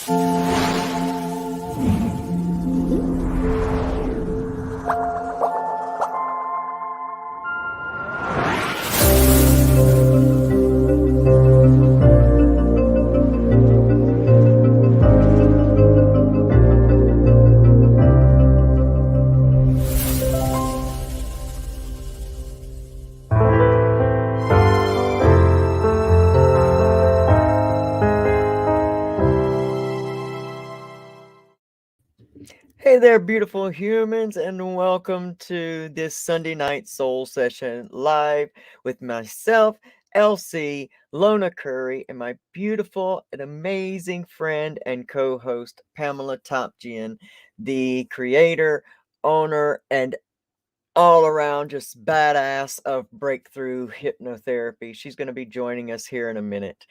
Hey there, beautiful humans, and welcome to this Sunday night soul session live with myself, LC, Lona-LC-Currie, and my beautiful and amazing friend and co-host, Pamela Topjian, the creator, owner, and all around just badass of breakthrough hypnotherapy. She's going to be joining us here in a minute.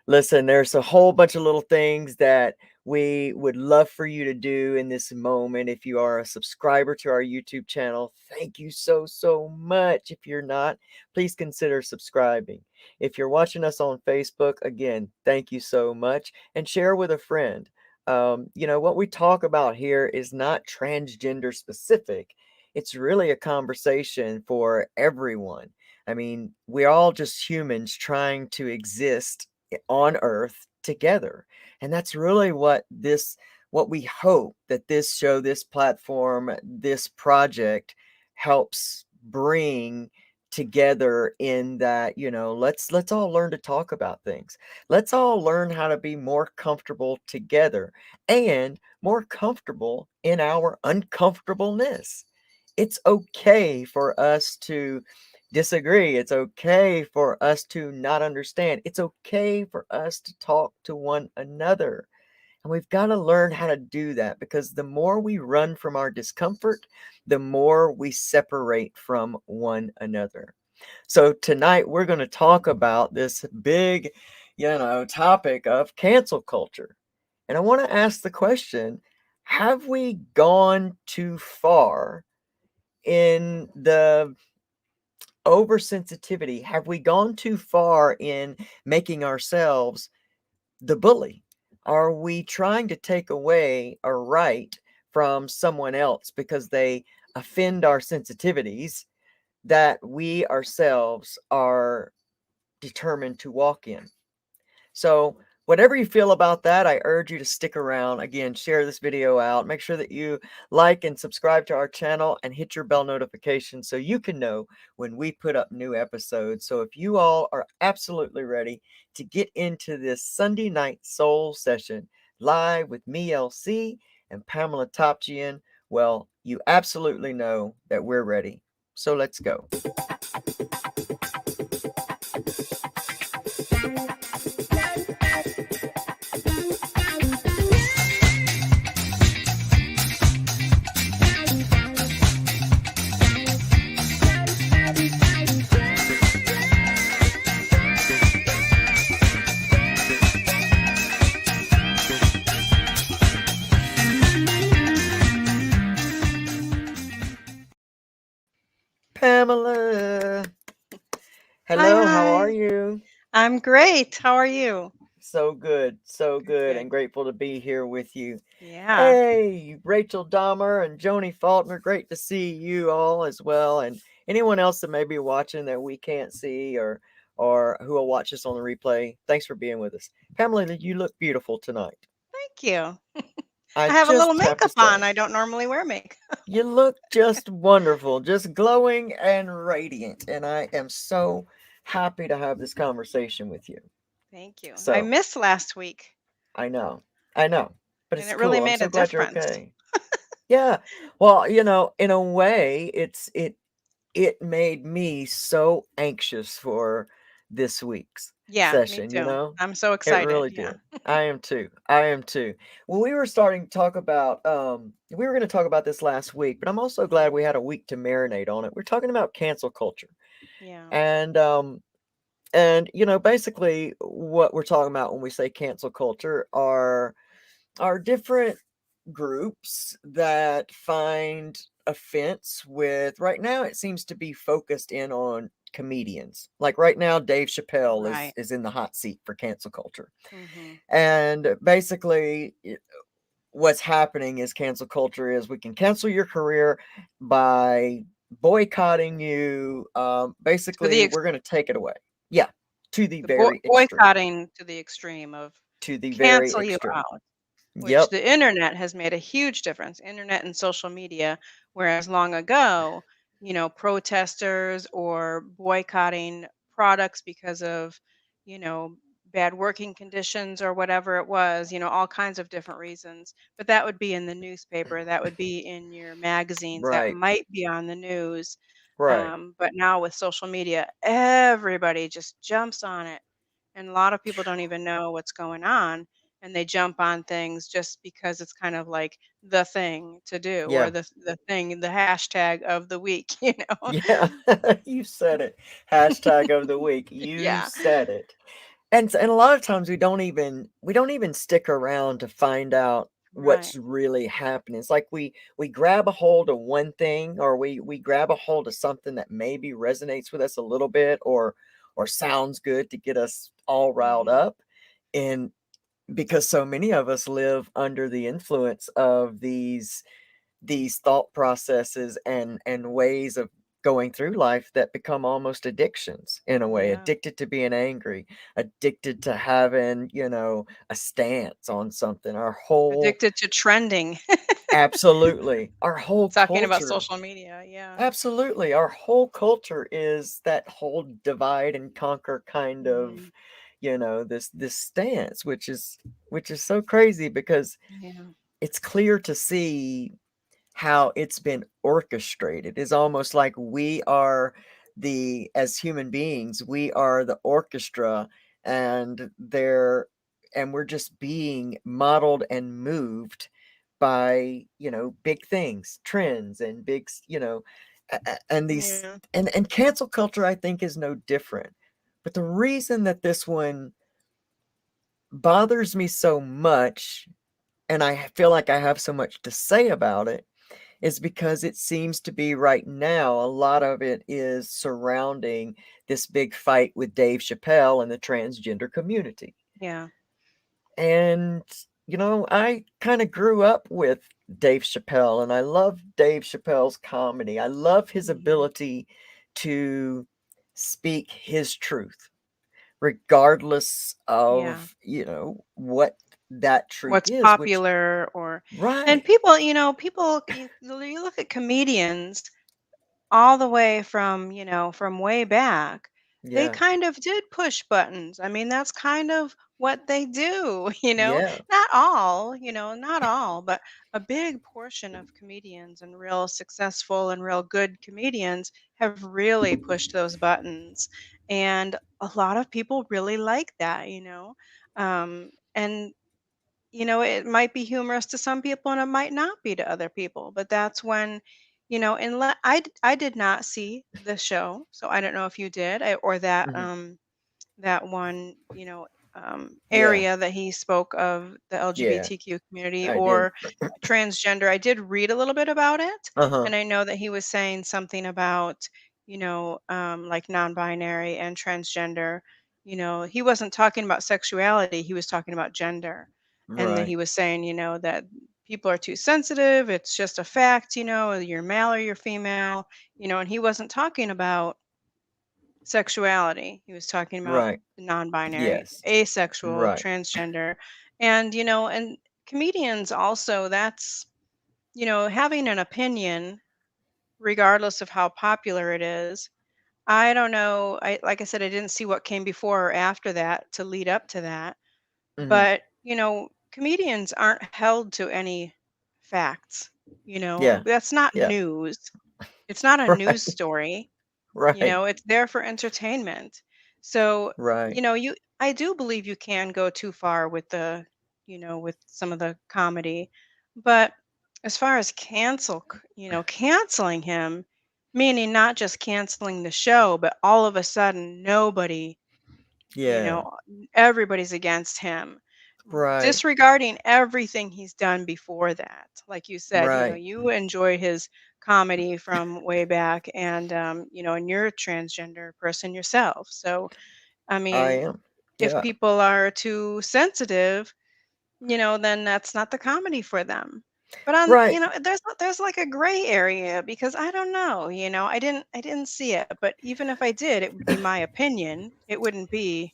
Listen, there's a whole bunch of little things that we would love for you to do in this moment. If you are a subscriber to our YouTube channel, thank you so, so much. If you're not, please consider subscribing. If you're watching us on Facebook, again, thank you so much. And share with a friend. What we talk about here is not transgender specific. It's really a conversation for everyone. I mean, we're all just humans trying to exist on earth together, and that's really what we hope that this show, this platform, this project helps bring together, in that, let's all learn to talk about things. Let's all learn how to be more comfortable together and more comfortable in our uncomfortableness. It's okay for us to disagree. It's okay for us to not understand. It's okay for us to talk to one another. And we've got to learn how to do that, because the more we run from our discomfort, the more we separate from one another. So tonight we're going to talk about this big, topic of cancel culture. And I want to ask the question, have we gone too far in the oversensitivity? Have we gone too far in making ourselves the bully? Are we trying to take away a right from someone else because they offend our sensitivities that we ourselves are determined to walk in? So whatever you feel about that, I urge you to stick around. Again, share this video out. Make sure that you like and subscribe to our channel and hit your bell notification so you can know when we put up new episodes. So if you all are absolutely ready to get into this Sunday night soul session live with me, LC, and Pamela Topjian, well, you absolutely know that we're ready. So let's go. Pamela. Hello, how are Hi. you? I'm great. How are you? So good, Good, and good. grateful to be here with you. Yeah. Hey, Rachel Dahmer and Joni Faulkner, great to see you all as well. And anyone else that may be watching that we can't see, or who will watch us on the replay, thanks for being with us. Pamela, you look beautiful tonight. Thank you. I I have a little just have to makeup on. say, I don't normally wear makeup. you look just wonderful, just glowing and radiant. And I am so happy to have this conversation with you. Thank you. I So, missed last week, I know. I know. But and it's it really cool. I'm made a so glad you're difference. okay. Yeah. Well, in a way, it made me so anxious for this week's Yeah, me session, too. I'm so It excited. really Yeah. did. I am too. I am too. Well, we were starting to talk about we were going to talk about this last week, but I'm also glad we had a week to marinate on it. We're talking about cancel culture. Yeah. And basically what we're talking about when we say cancel culture are different groups that find offense with, right now it seems to be focused in on comedians. Like right now, Dave Chappelle Right. is in the hot seat for cancel culture. Mm-hmm. And basically, what's happening is cancel culture is we can cancel your career by boycotting you. To the Basically, we're going to take it away. Yeah, to the the very extreme. boycotting to the extreme of To the very cancel you extreme. out, which Yep. the internet has made a huge difference. Internet and social media, whereas long ago, protesters or boycotting products because of, you know, bad working conditions or whatever it was, all kinds of different reasons. But that would be in the newspaper, that would be in your magazines, that Right. might be on the news. Right. But now with social media, everybody just jumps on it. And a lot of people don't even know what's going on. And they jump on things just because it's kind of like the thing to do or Yeah. the thing, the hashtag of the week, you know? Yeah. You said it. Hashtag of the week. You Yeah, said it. And a lot of times we don't even stick around to find out right. what's really happening. It's like we grab a hold of one thing, or we grab a hold of something that maybe resonates with us a little bit, or sounds good to get us all riled Hmm. up. And because so many of us live under the influence of these thought processes and ways of going through life that become almost addictions, in a way, Yeah. addicted to being angry, addicted to having, a stance on something. Our whole Addicted to trending. Absolutely, our whole Talking about culture. social media. Yeah. Absolutely, our whole culture is that whole divide and conquer kind Hmm. of, this stance, which is so crazy, because Yeah. it's clear to see how it's been orchestrated. Is almost like we are as human beings, we are the orchestra, and we're just being modeled and moved by, big things, trends, and and these, Yeah. and cancel culture, I think, is no different. But the reason that this one bothers me so much, and I feel like I have so much to say about it, is because it seems to be right now, a lot of it is surrounding this big fight with Dave Chappelle and the transgender community. Yeah. And, I kind of grew up with Dave Chappelle, and I love Dave Chappelle's comedy. I love his Hmm. ability to speak his truth, regardless Yeah. of, what that truth What's is, which, popular or and right. people, you look at comedians all the way from, from way back, they Yeah. kind of did push buttons. I mean, that's kind of what they do, Yeah. Not all, not all, but a big portion of comedians and real successful and real good comedians have really pushed those buttons. And a lot of people really like that, and it might be humorous to some people and it might not be to other people. But that's when, I did not see the show, so I don't know if you did, or that Mhm. that one, Yeah. area that he spoke of the Yeah. LGBTQ community I did. or transgender. I did read a little bit about it, Uh-huh. and I know that he was saying something about, like non-binary and transgender. He wasn't talking about sexuality; he was talking about gender, and then he Right. was saying, that people are too sensitive. It's just a fact, you're male or you're female, and he wasn't talking about sexuality. He was talking about Right. non-binary, Yes. asexual, Right. transgender. And and comedians also, that's, having an opinion regardless of how popular it is. I don't know. I Like I said, I didn't see what came before or after that to lead up to that. Mhm. But, comedians aren't held to any facts. Yeah. That's not Yeah. news. It's not a news Right. story. Right. It's there for entertainment. So, Right. I do believe you can go too far with with some of the comedy. But as far as canceling him, meaning not just canceling the show, but all of a sudden nobody, you Yeah. know, everybody's against him, Right. disregarding everything he's done before that. Like you said, Right. you enjoy his comedy from way back, and and you're a transgender person yourself. So, I I mean, am. if Yeah. people are too sensitive, then that's not the comedy for them. But Right. there's like a gray area because I don't know, I didn't see it, but even if I did, it would be my opinion. It wouldn't be,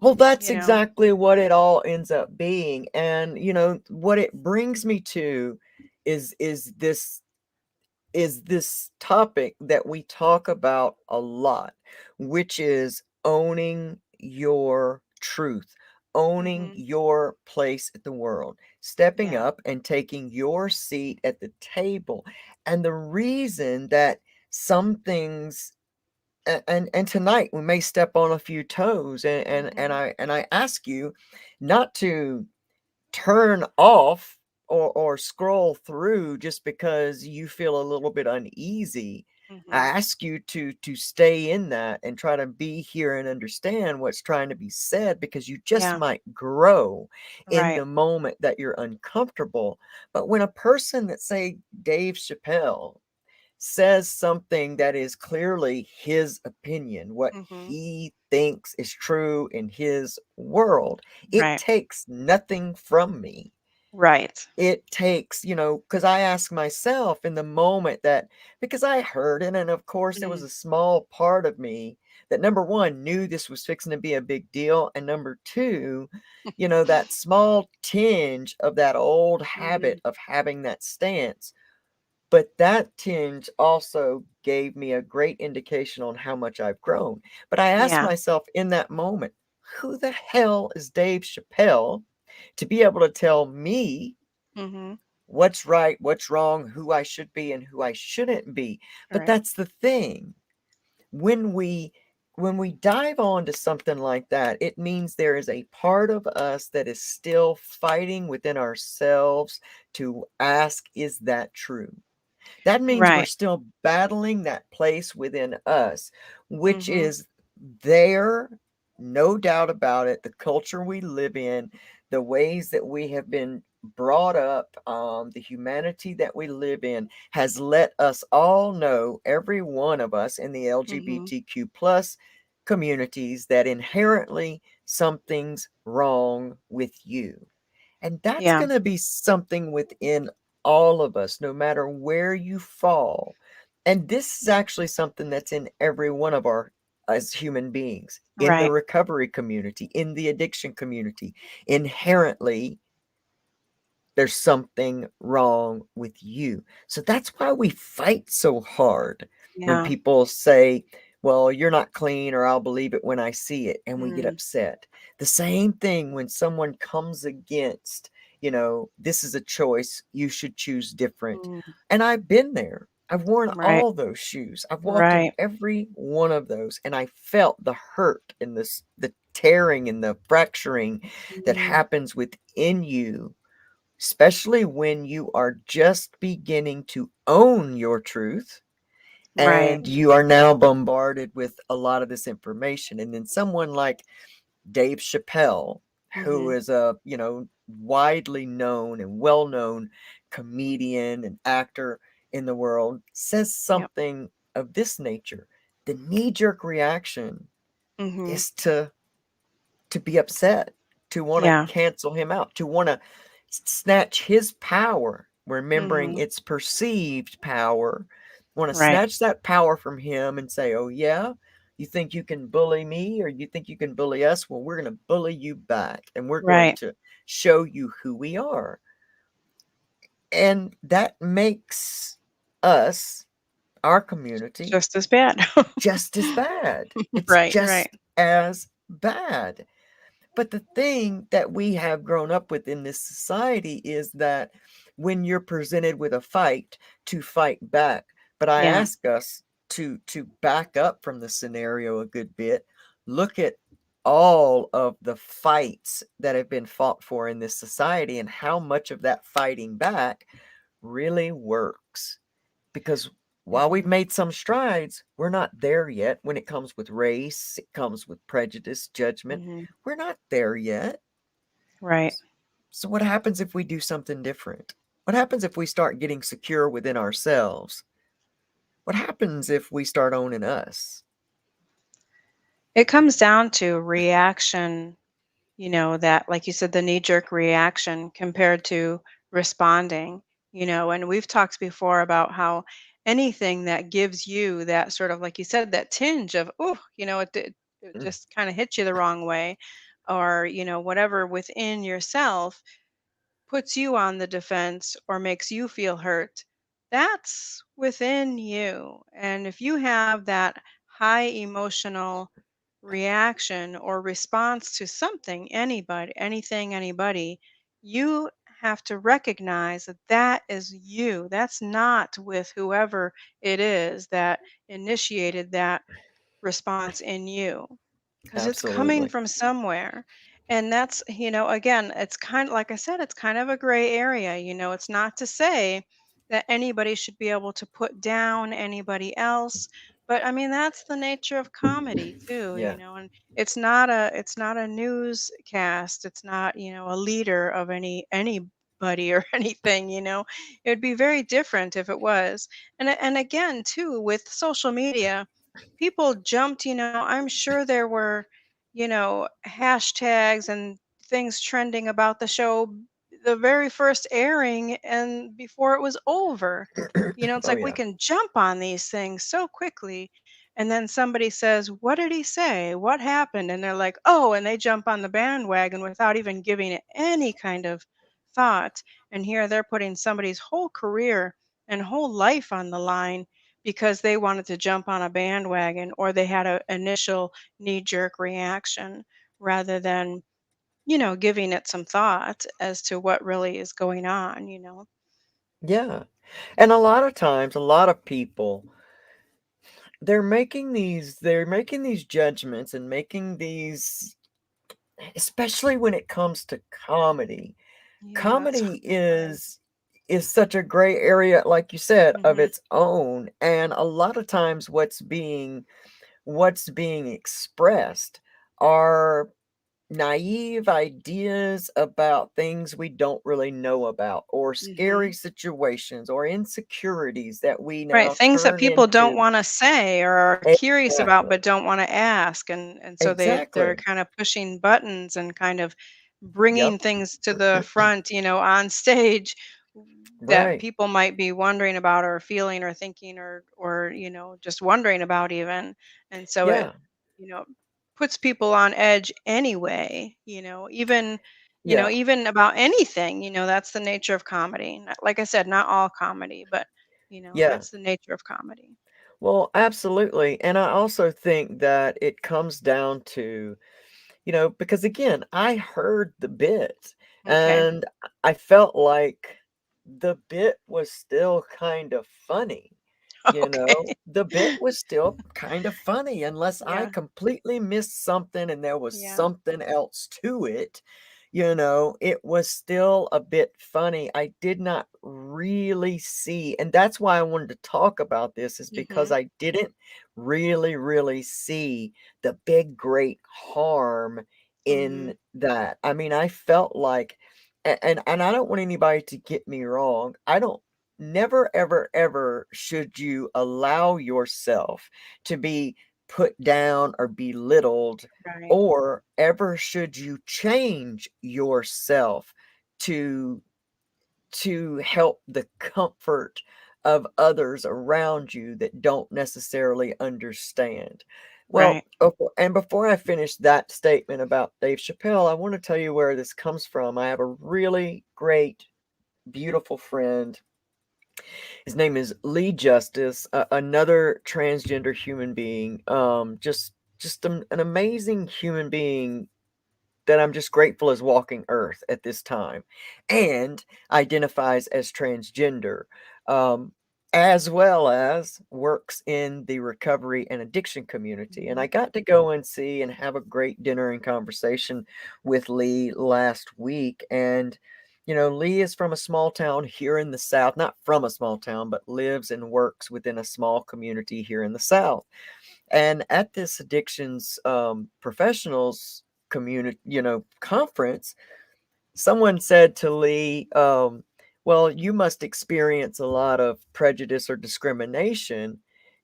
Well, that's you know. exactly what it all ends up being. And what it brings me to is is this this topic that we talk about a lot, which is owning your truth, owning Mhm. your place in the world, stepping Yeah. up and taking your seat at the table. And the reason that some things and tonight we may step on a few toes, Mhm. and I ask you not to turn off or scroll through just because you feel a little bit uneasy. I Mhm. ask you to stay in that and try to be here and understand what's trying to be said, because you just Yeah. might grow in Right. the moment that you're uncomfortable. But when a person that, say, Dave Chappelle, says something that is clearly his opinion, what Mhm. he thinks is true in his world, it Right. takes nothing from me. Right. It takes, because I ask myself in the moment that, because I heard it, and of course there was Mhm. a small part of me that, number one, knew this was fixing to be a big deal, and number two, that small tinge of that old Mhm. habit of having that stance. But that tinge also gave me a great indication on how much I've grown. But I asked Yeah. myself in that moment, who the hell is Dave Chappelle to be able to tell me Mhm. what's right, what's wrong, who I should be and who I shouldn't be? But Right. that's the thing. When we dive onto something like that, it means there is a part of us that is still fighting within ourselves to ask, is that true? That means we're Right. still battling that place within us, which Mhm. is there, no doubt about it. The culture we live in, the ways that we have been brought up, the humanity that we live in has let us all know, every one of us in the Mhm. LGBTQ plus communities, that inherently something's wrong with you. And that's Yeah. going to be something within all of us, no matter where you fall. And this is actually something that's in every one of our, as human beings, in the Right. recovery community, in the addiction community. Inherently, there's something wrong with you. So that's why we fight so hard when Yeah. people say, well, you're not clean, or I'll believe it when I see it, and we get Mm. upset. The same thing when someone comes against, this is a choice, you should choose different. Mm. And I've been there. I've worn Right. all those shoes. I've walked in Right. every one of those, and I felt the hurt and the tearing and the fracturing that Mm. happens within you, especially when you are just beginning to own your truth Right. and you are now bombarded with a lot of this information. And then someone like Dave Chappelle, who Mhm. is a, widely known and well-known comedian and actor in the world, says Yep. something of this nature. The knee-jerk reaction Mhm. is to be upset, to want to Yeah. cancel him out, to want to snatch his power, remembering Mhm. it's perceived power, want to Right. snatch that power from him and say, oh, yeah, you think you can bully me, or you think you can bully us? Well, we're going to bully you back, and we're going Right. to show you who we are. And that makes us, our community, Just as bad. just as bad. It's Right. Right. just as bad. But the thing that we have grown up with in this society is that when you're presented with a fight, to fight back. But I Yeah. ask us to back up from the scenario a good bit. Look at all of the fights that have been fought for in this society and how much of that fighting back really works. Because while we've Mhm. made some strides, we're not there yet when it comes with race, it comes with prejudice, judgment. Mhm. We're not there yet. Right. So, what happens if we do something different? What happens if we start getting secure within ourselves? what happens if we start owning us? It comes down to reaction, that, like you said, the knee jerk reaction compared to responding, and we've talked before about how anything that gives you that sort of, like you said, that tinge of, oh, it Mm, just kind of hits you the wrong way, or, whatever within yourself puts you on the defense or makes you feel hurt, that's within you. And if you have that high emotional reaction or response to something, anybody, anything, anybody, you have to recognize that that is you. That's not with whoever it is that initiated that response in you, because it's coming absolutely. from somewhere. And that's, again, it's kind of like I said, it's kind of a gray area. It's not to say that anybody should be able to put down anybody else, but I mean that's the nature of comedy too, Yeah. and it's not a newscast, it's not, a leader of anybody or anything. It would be very different if it was. And again too, with social media, people jumped, I'm sure there were, hashtags and things trending about the show the very first airing and before it was over. It's Oh like we yeah. can jump on these things so quickly. And then somebody says, "What did he say? What happened?" And they're like, "Oh," and they jump on the bandwagon without even giving it any kind of thought. And here they're putting somebody's whole career and whole life on the line because they wanted to jump on a bandwagon or they had an initial knee jerk reaction rather than, giving it some thought as to what really is going on. Yeah. And a lot of times, a lot of people, they're making these judgments and making these, especially when it comes to comedy. Yeah, it's Comedy hard. is such a gray area, like you said, of Hmm. its own. And a lot of times what's being expressed are naive ideas about things we don't really know about, or scary Hmm. situations, or insecurities that we Right, now things that turn people don't into. want to say or are curious about Exactly. but don't want to ask, and so they're Exactly. kind of pushing buttons and kind of bringing Yep. things to the front, on stage that Right. people might be wondering about or feeling or thinking or just wondering about even. And so it, Yeah. you know puts people on edge anyway, even Yeah. even about anything. That's the nature of comedy. Like I said, not all comedy, but Yeah. that's the nature of comedy. Well, absolutely. And I also think that it comes down to, because again, I heard the bit Okay. and I felt like the bit was still kind of funny. Okay. The bit was still kind of funny unless I Yeah. completely missed something and there was Yeah. something else to it. It was still a bit funny. I did not really see, and that's why I wanted to talk about this, is because Mhm. I didn't really see the big, great harm Mhm. in that. I mean, I felt like, and I don't want anybody to get me wrong. I don't Never, ever, ever should you allow yourself to be put down or belittled, Right. or ever should you change yourself to help the comfort of others around you that don't necessarily understand. Well, Right. before I finish that statement about Dave Chappelle, I want to tell you where this comes from. I have a really great, beautiful friend. His name is Lee Justice, another transgender human being. Just an amazing human being that I'm just grateful is walking Earth at this time, and identifies as transgender, um, as well as works in the recovery and addiction community. And I Mhm. got to go and see and have a great dinner and conversation with Lee last week. And Lee is from a small town here in the South, not from a small town, but lives and works within a small community here in the South. And at this addictions professionals community, conference, someone said to Lee, well, you must experience a lot of prejudice or discrimination.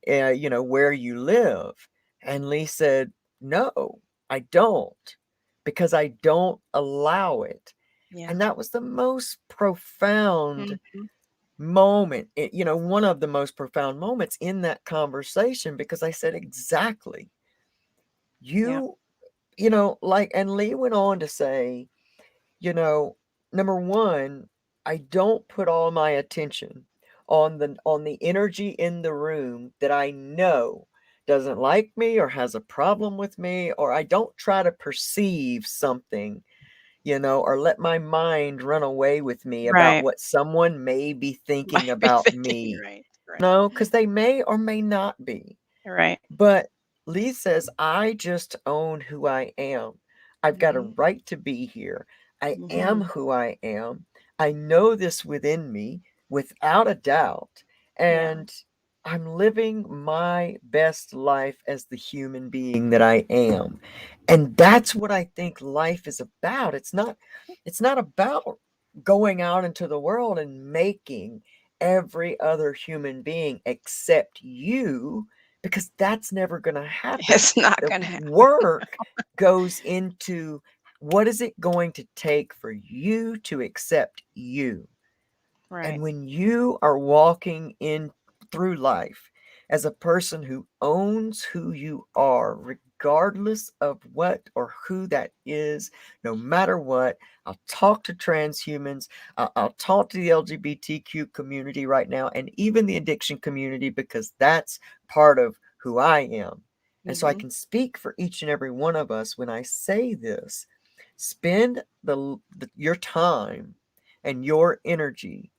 where you live. And Lee said, no, I don't, because I don't allow it. Yeah. And that was the most profound Mhm. moment, one of the most profound moments in that conversation, because I said, exactly, Yeah. you, like, and Lee went on to say, you know, number one, I don't put all my attention on the energy in the room that I know doesn't like me or has a problem with me, or I don't try to perceive something, or let my mind run away with me about Right. what someone may be thinking Might be about thinking, me. right, right, No, because they may or may not be. right. But Lee says, I just own who I am. I've got a Mhm. right to be here. I am Mhm. who I am. I know this within me without a doubt. Yeah. And I'm living my best life as the human being that I am. And that's what I think life is about. It's not about going out into the world and making every other human being accept you, because that's never going to happen. It's not The gonna happen. work goes into, what is it going to take for you to accept you? Right. And when you are walking in through life as a person who owns who you are, regardless of what or who that is, no matter what, I'll talk to transhumans, I'll talk to the LGBTQ community right now, and even the addiction community, because that's part of who I am. And so I Mhm. can speak for each and every one of us when I say this. Spend your time and your energy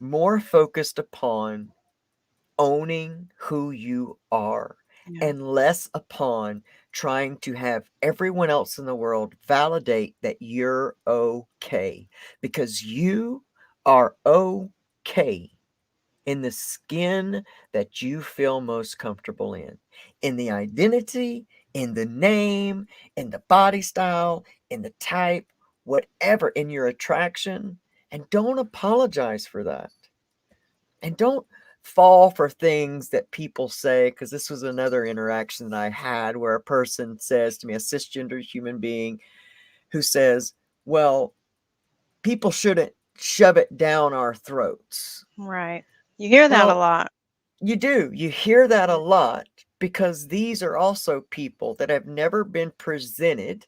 more focused upon owning who you are, Yeah. and less upon trying to have everyone else in the world validate that you're okay, because you are okay in the skin that you feel most comfortable in the identity, in the name, in the body style, in the type, whatever, in your attraction. And don't apologize for that. And don't fall for things that people say, because this was another interaction that I had where a person says to me, a cisgender human being, who says, well, people shouldn't shove it down our throats. Right. You hear that a Well, lot. you do. You hear that a Mhm. lot, because these are also people that have never been presented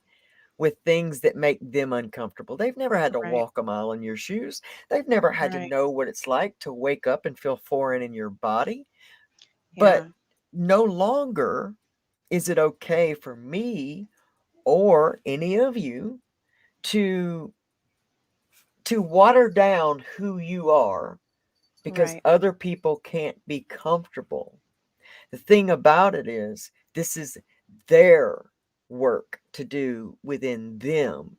with things that make them uncomfortable. They've never had to Right. walk a mile in your shoes. They've never had to Right. know what it's like to wake up and feel foreign in your body. But Yeah. no longer is it okay for me or any of you to water down who you are because Right. other people can't be comfortable. The thing about it is, this is their work to do within them.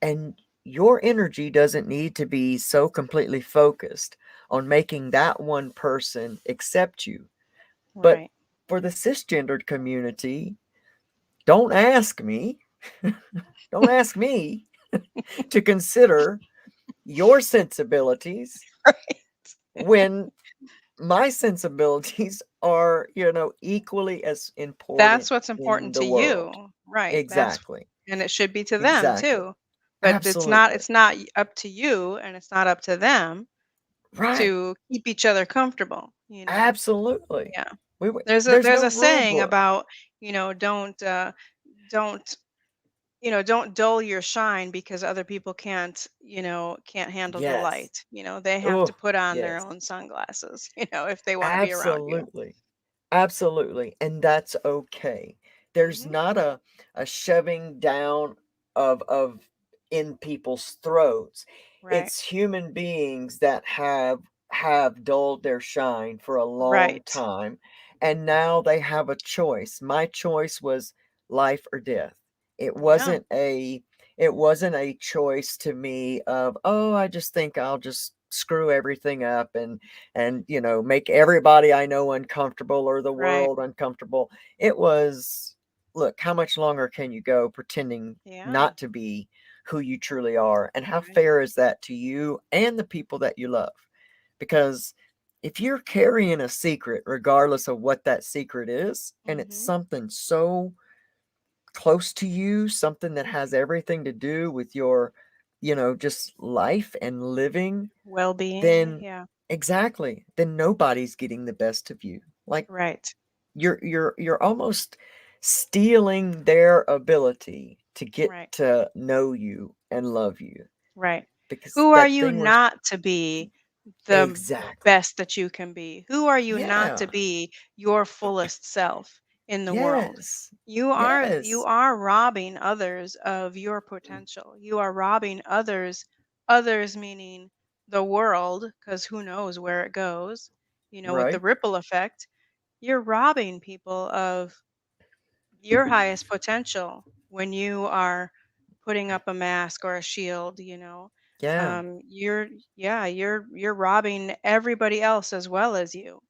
And your energy doesn't need to be so completely focused on making that one person accept you. But Right. for the cisgendered community, don't ask me, don't ask me to consider your sensibilities when my sensibilities are, equally as important That's what's in important the to world. you. Right. That's Exactly. and it should be to them Exactly. too. But Absolutely. it's not up to you and it's not up to them Right. to keep each other comfortable, you know. Absolutely. Yeah. There's There's no a rule saying book. about, don't don't dull your shine because other people can't handle the Yes. light. They have to Oh, put on their yes. own sunglasses, if they want to be around you. Absolutely. Absolutely. And that's okay. There's Mhm. not a shoving down of in people's throats. Right. It's human beings that have dulled their shine for a long Right. time, and now they have a choice. My choice was life or death. It Yeah. wasn't a it wasn't a choice to me of, oh, I just think I'll just screw everything up and make everybody I know uncomfortable or the Right. world uncomfortable. It was, look, how much longer can you go pretending Yeah. not to be who you truly are, and how Right. fair is that to you and the people that you love? Because if you're carrying a secret, regardless of what that secret is, and it's Mhm. something so close to you, something that has everything to do with your, just life and living, Well-being, then yeah. exactly, then nobody's getting the best of you. Like Right. you're almost stealing their ability to get Right. to know you and love you Right. because Who are that you thing where not to be the exactly. best that you can be? Who are you not Yeah. to be your fullest self in the world? Yes. You Yes. are robbing others of your potential. You are robbing others meaning the world, because who knows where it goes, with the Right. ripple effect. You're robbing people of your highest potential when you are putting up a mask or a shield. Yeah. You're yeah, you're robbing everybody else as well as you.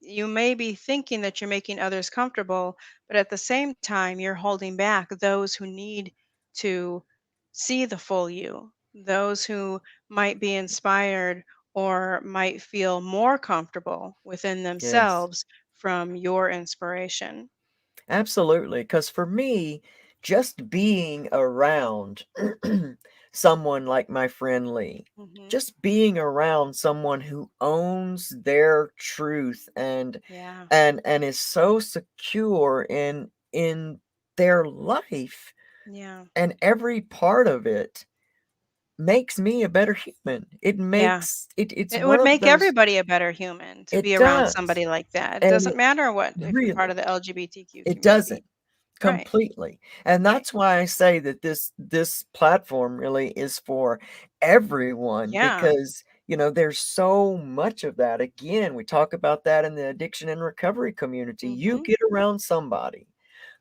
You may be thinking that you're making others comfortable, but at the same time you're holding back those who need to see the full you, those who might be inspired or might feel more comfortable within Yes. themselves from your inspiration. Absolutely. Because for me, just being around someone like my friend Lee, Mhm. just being around someone who owns their truth and Yeah. and is so secure in their life Yeah. and every part of it makes me a better human. Yeah. It's It one would of make those. everybody a better human to It be around does. somebody like that. It And doesn't matter what if you're part really, of the LGBTQ it community. doesn't. Right. Completely. And Right. that's why I say that this platform really is for everyone Yeah. because, there's so much of that. Again, we talk about that in the addiction and recovery community. You Mhm. get around somebody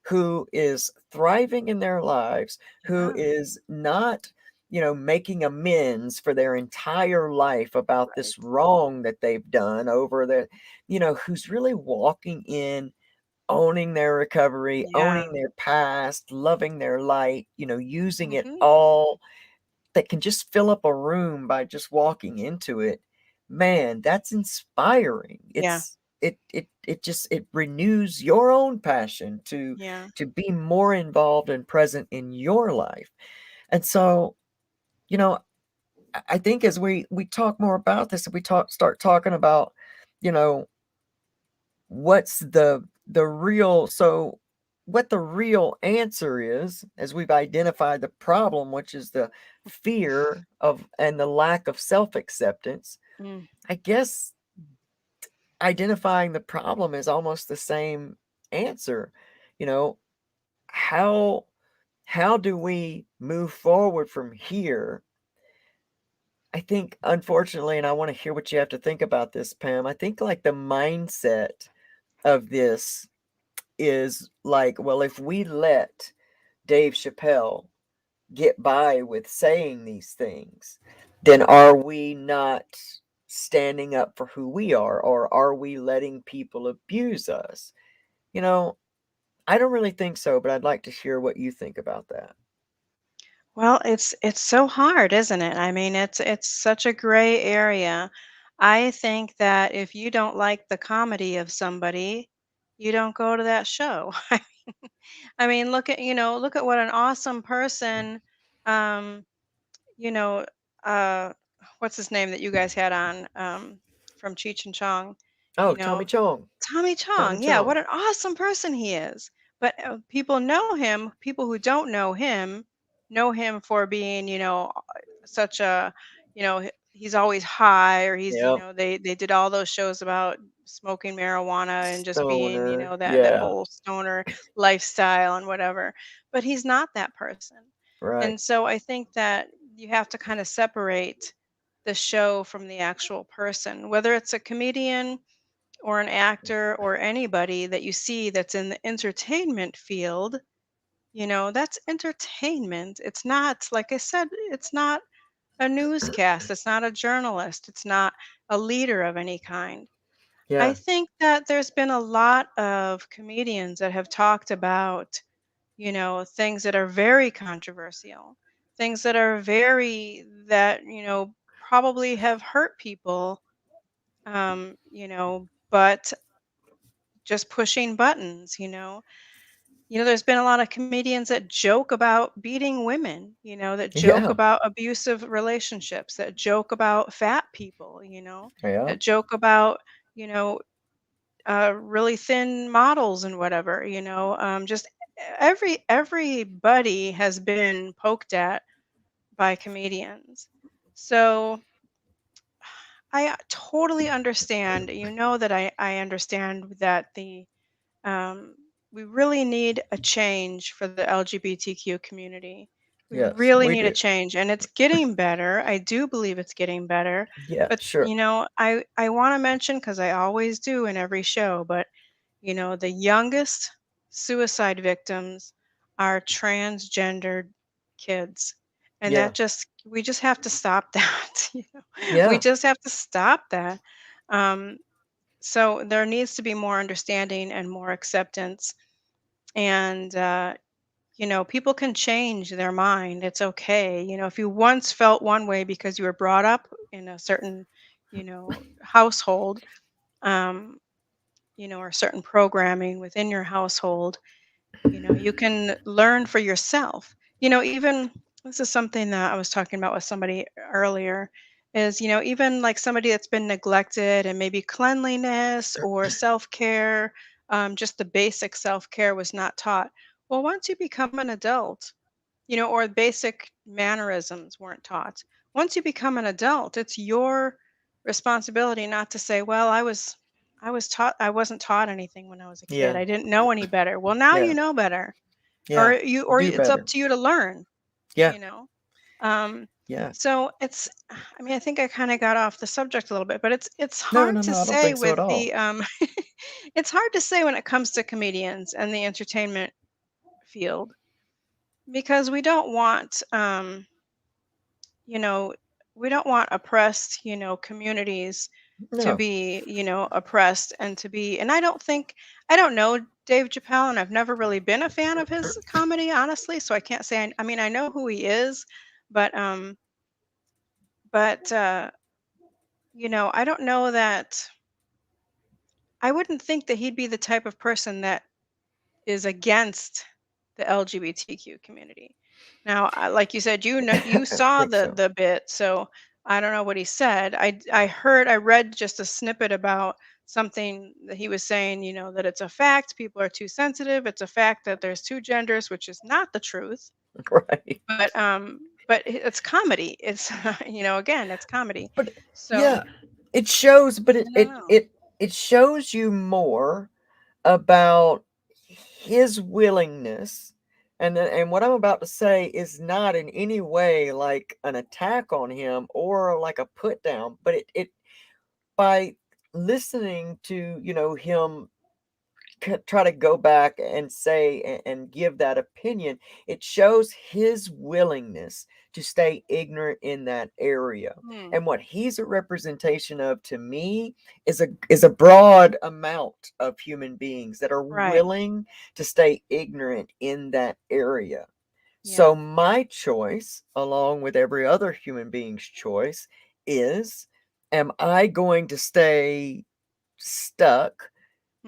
who is thriving in their lives, who Yeah. is not, making amends for their entire life about this Right. wrong that they've done over the, who's really walking in owning their recovery, Yeah. owning their past, loving their light, using it Mhm. all that can just fill up a room by just walking into it. Man, that's inspiring. Yeah. It renews your own passion Yeah. to be more involved and present in your life. And so, you know, I think as we talk more about this, if we start talking about, you know, what's the real so what the real answer is as we've identified the problem, which is the fear of and the lack of self-acceptance. Mm. I guess identifying the problem is almost the same answer. you know how how do we move forward from here? I think, unfortunately, and I want to hear what you have to think about this, Pam. I think like the mindset of this is like, well, if we let Dave Chappelle get by with saying these things, then are we not standing up for who we are, or are we letting people abuse us? You know, I don't really think so, but I'd like to hear what you think about that. Well, it's so hard, isn't it? I mean, it's such a gray area. I think that if you don't like the comedy of somebody, you don't go to that show. I mean, look at what an awesome person, um, you know, uh, what's his name that you guys had on, from Cheech and Chong, you Oh, Tommy know, Chong. Tommy Tommy Chong. Yeah, Chong. what an awesome person he is. But people know him. People who don't know him for being, such a, he's always high, or he's, Yep. they did all those shows about smoking marijuana and just being, Stoner. that Yeah. whole stoner lifestyle and whatever. But he's not that person. Right. And so I think that you have to kind of separate the show from the actual person, whether it's a comedian or an actor or anybody that you see that's in the entertainment field. That's entertainment. It's not, like I said, it's not a newscast, it's not a journalist, it's not a leader of any kind. I Yeah. think that there's been a lot of comedians that have talked about, things that are very controversial, things that are very, that, probably have hurt people, but just pushing buttons. There's been a lot of comedians that joke about beating women, that joke Yeah. about abusive relationships, that joke about fat people, Yeah. that joke about, you know, really thin models and whatever, just everybody has been poked at by comedians. So I totally understand, that I understand that um, we really need a change for the LGBTQ community. We Yes, really we need a do. change, and it's getting better. I do believe it's getting better. Yeah, But, sure. I want to mention, because I always do in every show, but, the youngest suicide victims are transgendered kids. And Yeah. we just have to stop that. We Yeah. just have to stop that. Um, so there needs to be more understanding and more acceptance. And, people can change their mind. It's okay. If you once felt one way because you were brought up in a certain, household, um, or certain programming within your household, you can learn for yourself. Even this is something that I was talking about with somebody earlier is, even like somebody that's been neglected, and maybe cleanliness or self-care, just the basic self-care was not taught. Well, once you become an adult, or basic mannerisms weren't taught. Once you become an adult, it's your responsibility not to say, "Well, I wasn't taught anything when I was a kid. Yeah. I didn't know any better." Well, now you Yeah. know better. Or Yeah. or Do it's up better. to you to learn, Yeah. you know. Um Yeah. so I mean, I think I kind of got off the subject a little bit, but it's No, hard no, to no, I don't say think so with at all. the it's hard to say when it comes to comedians and the entertainment field, because you know, we don't want oppressed, communities to No. be, oppressed, and to be, and I don't know Dave Chappelle, and I've never really been a fan of his comedy, honestly, so I can't say, I mean, I know who he is, but, but, I don't know that, I wouldn't think that he'd be the type of person that is against the LGBTQ community. Now, like you said, you I saw think the so. bit, so I don't know what he said. I read just a snippet about something that he was saying, that it's a fact people are too sensitive. It's a fact that there's two genders, which is not the truth. Right. But it's comedy. It's again, it's comedy. But So yeah, it shows, but I don't know. it shows you more about his willingness. And what I'm about to say is not in any way like an attack on him or like a put down, but it by listening to, him try to go back and say and give that opinion, it shows his willingness to stay ignorant in that area. Hmm. And what he's a representation of to me is a broad amount of human beings that are Right. willing to stay ignorant in that area. Yeah. So my choice, along with every other human being's choice, is, am I going to stay stuck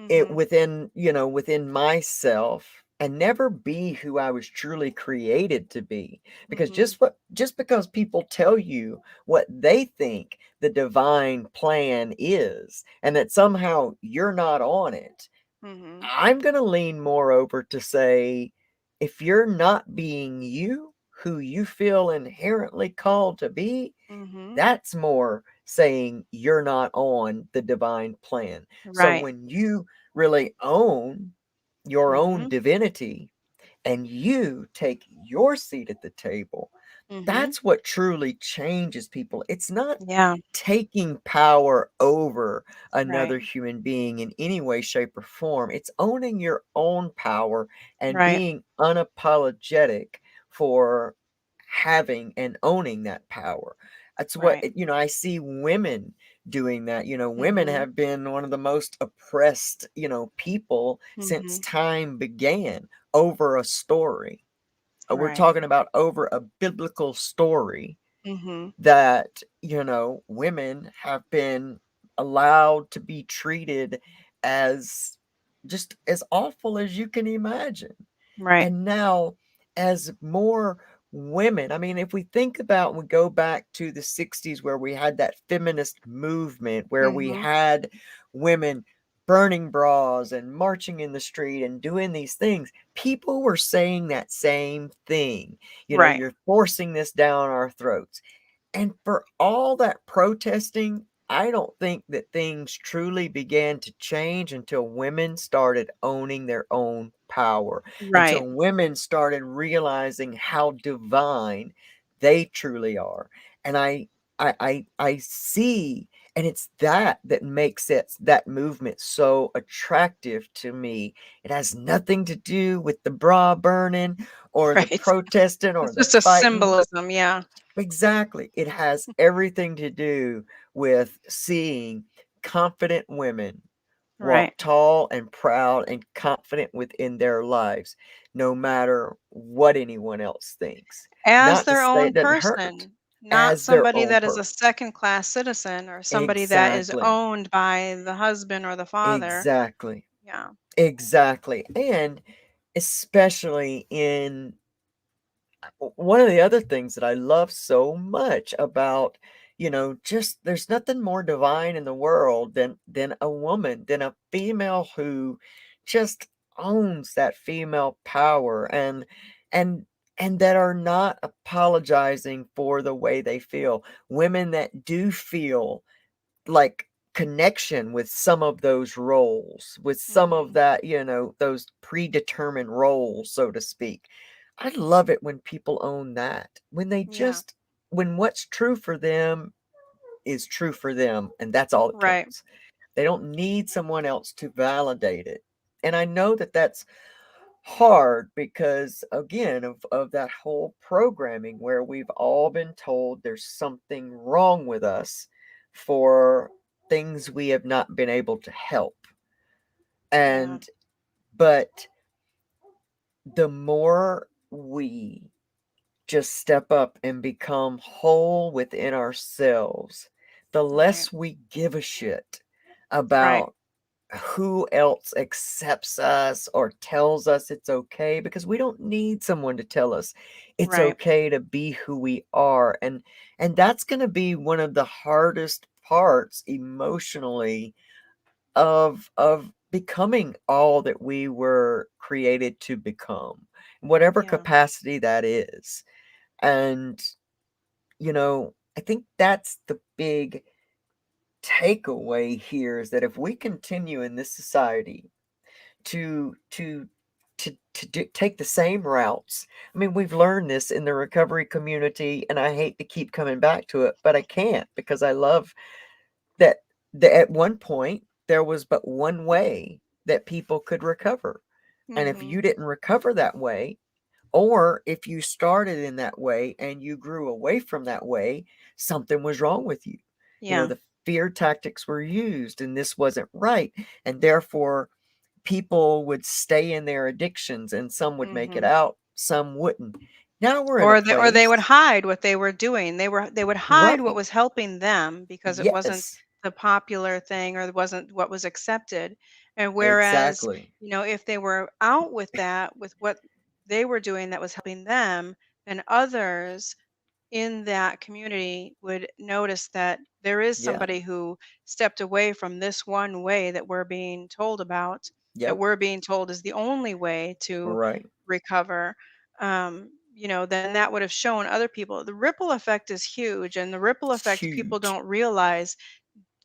it Mhm. within, within myself and never be who I was truly created to be? Because Mhm. just because people tell you what they think the divine plan is and that somehow you're not on it, Mhm. I'm going to lean more over to say, if you're not being you, who you feel inherently called to be, Mhm. that's more saying you're not on the divine plan. So Right. when you really own your own Mhm. divinity and you take your seat at the table, Mhm. that's what truly changes people. It's not Yeah. taking power over Right. another human being in any way, shape, or form. It's owning your own power and Right. being unapologetic for having and owning that power. That's what, Right. I see women doing that. Women Mhm. have been one of the most oppressed, people since Mhm. time began over a story. We're Right. talking about over a biblical story Mhm. that, women have been allowed to be treated as just as awful as you can imagine. Right. And now, as more women, I mean, if we think about, we go back to the 60s where we had that feminist movement, where we Mhm. had women burning bras and marching in the street and doing these things, people were saying that same thing. You know, Right. you're forcing this down our throats. And for all that protesting, I don't think that things truly began to change until women started owning their own power, Right. until women started realizing how divine they truly are. And I see, and it's that makes that movement so attractive to me. It has nothing to do with the bra burning or the Right. protesting or It's the just a fighting. symbolism, yeah. Exactly. It has everything to do with seeing confident women walk Right. tall and proud and confident within their lives, no matter what anyone else thinks. As Not to their say it own doesn't hurt, person, not as their somebody own that is a person. second-class citizen or somebody that is Exactly. owned by the husband or the father. Exactly. Yeah. Exactly. And especially in one of the other things that I love so much about, just there's nothing more divine in the world than a woman, than a female who just owns that female power and and that are not apologizing for the way they feel. Women that do feel like connection with some of those roles, with some of Mhm. that, those predetermined roles, so to speak. I love it when people own that. Yeah. When what's true for them is true for them, and that's all that Right. counts. They don't need someone else to validate it. And I know that that's hard because, again, of that whole programming where we've all been told there's something wrong with us for things we have not been able to help. Yeah. And but the more we just step up and become whole within ourselves, the Right. less we give a shit Right. about who else accepts us or tells us it's okay, because we don't need someone to tell us it's Right. okay to be who we are. And that's going to be one of the hardest parts emotionally of becoming all that we were created to become, whatever Yeah. capacity that is. And I think that's the big takeaway here, is that if we continue in this society to take the same routes. I mean, we've learned this in the recovery community, and I hate to keep coming back to it, but I can't, because I love that at one point there was but one way that people could recover. And if Mhm. you didn't recover that way, or if you started in that way and you grew away from that way, something was wrong with you. Yeah. The fear tactics were used and this wasn't right. And therefore, people would stay in their addictions, and some would make it Mhm. out, some wouldn't. Now we're in a Or they would place. hide what they were doing. They would hide what Right. was helping them because it wasn't Yes. the popular thing or it wasn't what was accepted. And whereas, Exactly. if they were out with that, with what they were doing that was helping them, then others in that community would notice that there is Yeah. somebody who stepped away from this one way that we're being told about, that Yep. we're being told is the only way to Right. recover. Then that would have shown other people. The ripple effect is huge, and the ripple It's effect people huge. don't realize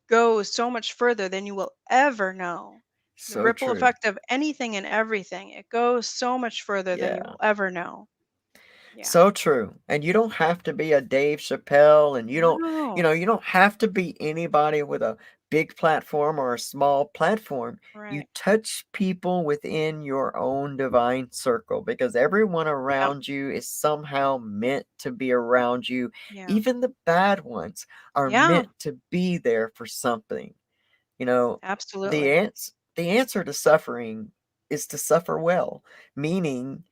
goes so much further than you will ever know. The So ripple true. effect of anything and everything, it goes so much further than you Yeah. will ever know. Yeah. So true. And you don't have to be a Dave Chappelle, and No. you don't have to be anybody with a big platform or a small platform. You Right. touch people within your own divine circle, because everyone Yep. around you is somehow meant to be around you. Yeah. Even the bad ones are Yeah. meant to be there for something. You know, Absolutely. the answer to suffering is to suffer well, meaning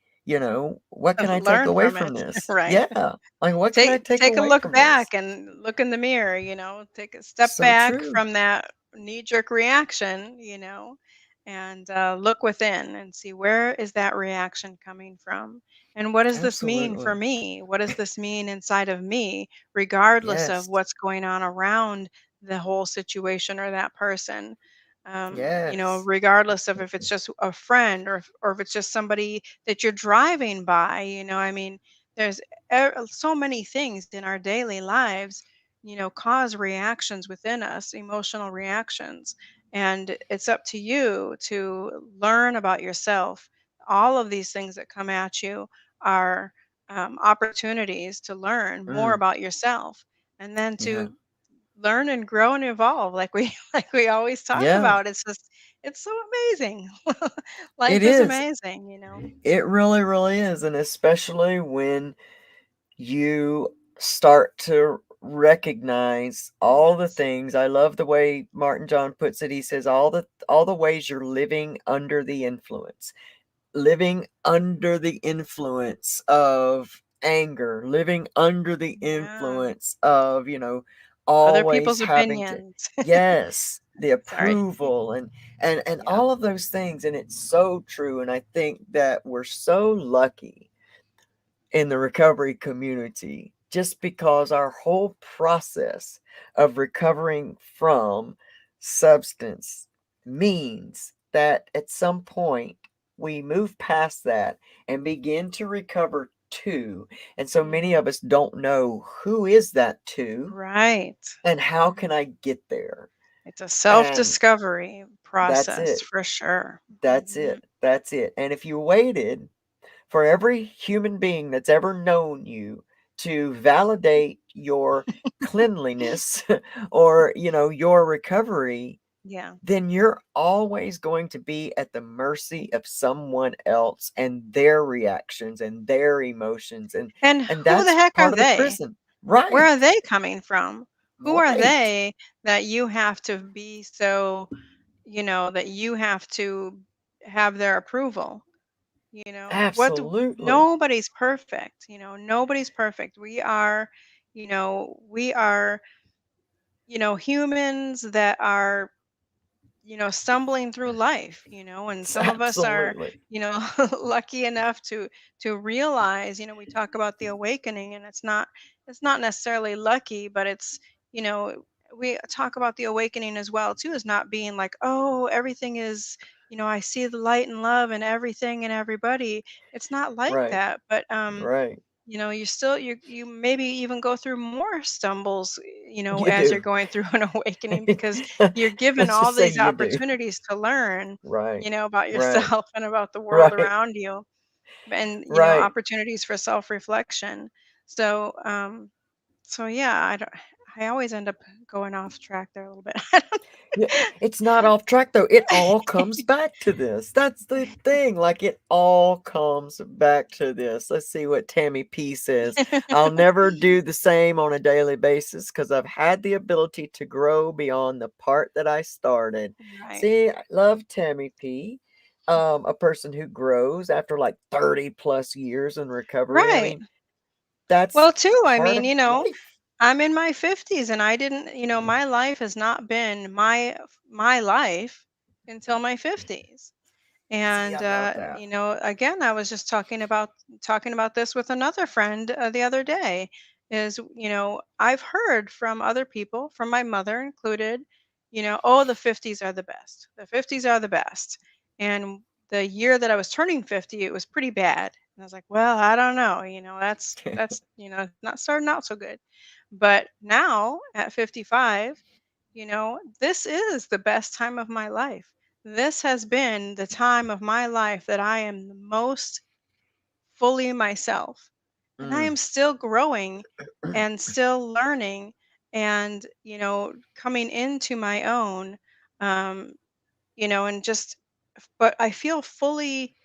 what can I take Learn away from from it. this? Right. Yeah. Like, what can I Take take take a away look from this? back and look in the mirror, take a step So back true. from that knee jerk reaction, and look within and see, where is that reaction coming from, and what does this mean for Absolutely. me? What does this mean inside of me, regardless of Yes. what's going on around the whole situation or that person? Yes. Regardless of if it's just a friend, or if it's just somebody that you're driving by. I mean, there's so many things in our daily lives, cause reactions within us, emotional reactions. And it's up to you to learn about yourself. All of these things that come at you are opportunities to learn more Mm, about yourself, and then yeah. to learn and grow and evolve, like we like we always talk Yeah. about. It's so amazing. It Life is is. amazing. It really, really is. And especially when you start to recognize all the Yes. things. I love the way Martin John puts it. He says all the ways you're living under the influence. Living under the influence of anger, living under the Yeah. influence of, Other always people's having to, opinions. yes, the Sorry. approval and Yeah. all of those things. And it's so true. And I think that we're so lucky in the recovery community just because our whole process of recovering from substance means that at some point we move past that and begin to recover too. And so many Hmm. of us don't know, who is that to Right. and how Mhm. can I get there? It's a And self-discovery that's process it. for sure. That's Hmm. it. That's it. And if you waited for every human being that's ever known you to validate your cleanliness or your recovery, Yeah. then you're always going to be at the mercy of someone else and their reactions and their emotions, and And and who the that's heck are part of the they? prison. Where Right. are they coming from? Who are Right. they that you have to be so, that you have to have their approval? What Absolutely. Nobody's perfect. Nobody's perfect. We are humans that are, stumbling through life, and some of us are, Absolutely. lucky enough to realize, we talk about the awakening, and it's not necessarily lucky, but it's, you know, we talk about the awakening as well too, as not being like, oh, everything is, I see the light and love and everything and everybody. It's not like Right. that, but Right. you maybe even go through more stumbles, You as you're do. going through an awakening, because you're given Let's all just say these you do. opportunities to learn, Right. about Right. yourself and about the world Right. around you, and Right. opportunities for self-reflection. So yeah, I always end up going off track there a little bit. Yeah, it's not off track though. It all comes back to this. That's the thing. Like, it all comes back to this. Let's see what Tammy P says. I'll never do the same on a daily basis because I've had the ability to grow beyond the part that I started. Right. See, I love Tammy P. A person who grows after like 30 plus years in recovery. I Right. mean, that's Well, too, I part mean, of life. I'm in my 50s, and I didn't, my life has not been my life until my 50s. See, And I love that. again, I was just talking about this with another friend the other day. Is, I've heard from other people, from my mother included, oh, the 50s are the best. The 50s are the best. And the year that I was turning 50, it was pretty bad. And I was like, well, I don't know. That's not starting out so good. But now at 55, this is the best time of my life. This has been the time of my life that I am the most fully myself. And I Mm, am still growing and still learning and, coming into my own, um, and just, but I feel fully